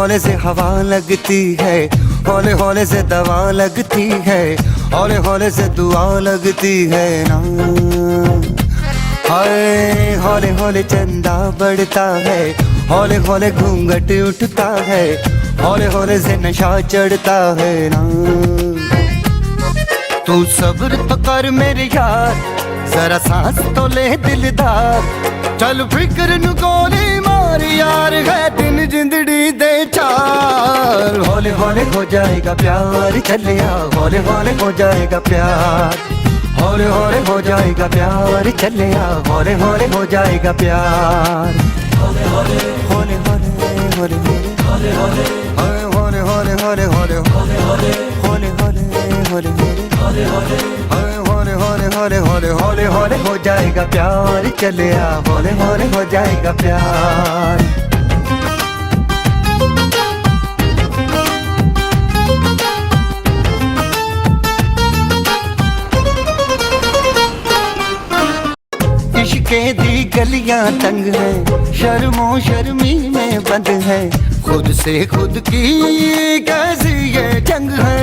हौले से हवा लगती है, हौले हौले से दवा लगती है, हौले हौले से दुआ लगती है ना। हाय हौले हौले चंदा बढ़ता है, हौले हौले घूंघट उठता है, हौले हौले से नशा चढ़ता है ना। तू सब्र तो कर मेरे यार, जरा सांस तो ले दिलदार, चल फिक्र नु गोली मार यार, है दिन जिंदड़ी दे चार। हौले हौले हो जाएगा प्यार, चलिया हौले हौले हो जाएगा प्यार, हौले हौले हो जाएगा प्यार, चलिया हौले हौले हो जाएगा प्यार। हौले हौले हौले हौले हौले हौले हौले हौले हौले हौले हौले हौले हौले हौले हौले हौले हौले हौले हौले हो जाएगा प्यार, चलिया हौले हौले हो जाएगा प्यार। इश्क़े दी गलियां तंग है, शर्मो शर्मी में बंद है, खुद से खुद की कैसी ये जंग है।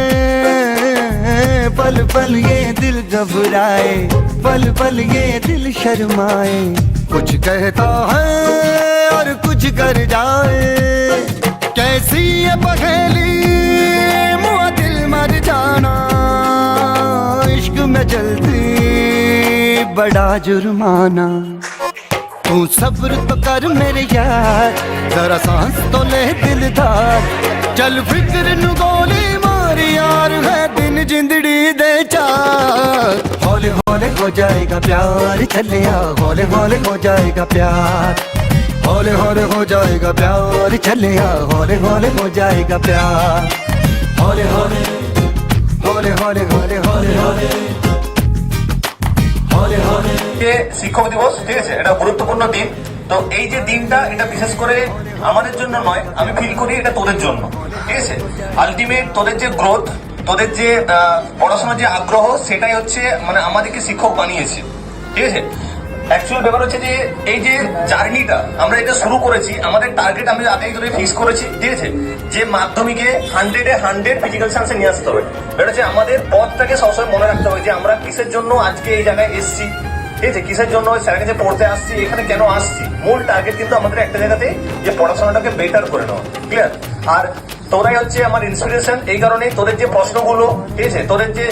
पल पल ये दिल घबराए, पल पल ये दिल शर्माए, कुछ कहता है और कुछ कर जाए, कैसी ये पहेली मुआ दिल मर जाना, इश्क में जल्दी बड़ा जुर्माना। तू सब्र तो कर मेरे यार, जरा सांस तो ले दिलदार, चल फिक्र नु गोली मार यार, है दिन जिंदड़ी दे चार। हौले हौले हो जाएगा प्यार, चलिया हौले हौले हो जाएगा प्यार, हौले हौले हो जाएगा प्यार, चलिया हौले हौले हो जाएगा प्यार। हौले हौले हौले हौले हौले हौले हौले শিক্ষক দিবস, ঠিক আছে, এটা গুরুত্বপূর্ণ দিন। তো এই যে দিনটা, এটা বিশেষ করে আমাদের জন্য নয়, আমি ফিল করি এটা তোদের জন্য, ঠিক আছে। আলটিমেট তোদের যে গ্রোথ, তোদের যে পড়াশোনার যে আগ্রহ, সেটাই হচ্ছে মানে আমাদেরকে শিক্ষক বানিয়েছে, ঠিক আছে। অ্যাকচুয়াল ব্যাপার হচ্ছে যে এই যে জার্নিটা আমরা এটা শুরু করেছি, আমাদের টার্গেট আমি আগেই ধরে ফিক্স করেছি, ঠিক আছে, যে মাধ্যমিকে 100-এ 100 ফিজিক্যাল সায়েন্সে নিয়ে আসতে হবে। এটা হচ্ছে আমাদের পথটাকে সবসময় মনে রাখতে হবে যে আমরা কিসের জন্য আজকে এই জায়গায় এসছি, ঠিক আছে, কিসের জন্য স্যারের কাছে পড়তে আসছি, এখানে কেন আসছি। মূল টার্গেট কিন্তু আমাদের একটা জায়গাতে যে পড়াশোনাটাকে বেটার করে নেওয়া, ক্লিয়ার। আর তোরাই হচ্ছে আমার ইন্সপিরেশন, এই কারণে তোদের যে প্রশ্নগুলো, ঠিক আছে, তোদের যে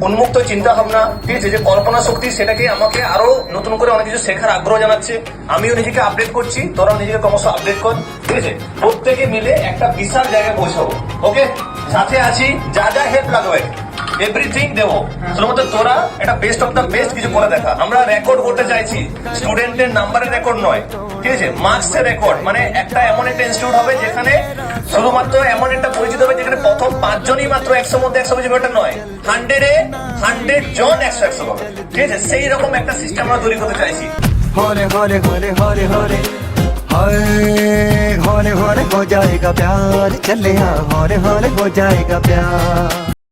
উন্মুক্ত চিন্তা ভাবনা, ঠিক আছে, যে কল্পনা শক্তি, সেটাকে আমাকে আরো নতুন করে অনেক কিছু শেখার আগ্রহ জানাচ্ছে। আমিও নিজেকে আপডেট করছি, তোরাও নিজেকে ক্রমশ আপডেট কর, ঠিক আছে। প্রত্যেকে মিলে একটা বিশাল জায়গায় পৌঁছাবো, ওকে। সাথে আছি, যা যা হেল্প লাগবে এভরিথিং দেবো, শুধুমাত্র তোরা এটা বেস্ট অফ দ্য বেস্ট কিছু করে দেখা। আমরা রেকর্ড করতে চাইছি, স্টুডেন্টের নাম্বারের রেকর্ড নয়, ঠিক আছে, মার্কসের রেকর্ড। মানে একটা এমন একটা ইনস্টিটিউট হবে যেখানে শুধুমাত্র এমন একটা পরিচিত হবে যেখানে প্রথম 5 জনই মাত্র 100 মধ্যে 100 বেশি ব্যাপারটা নয়, 100-এ 100 জন 100 হবে, ঠিক আছে। সেই রকম একটা সিস্টেম আমরা তৈরি করতে চাইছি। हौले हौले हौले हौले हौले हौले हौले हो जाएगा प्यार, चलिया हौले हौले हो जाएगा प्यार।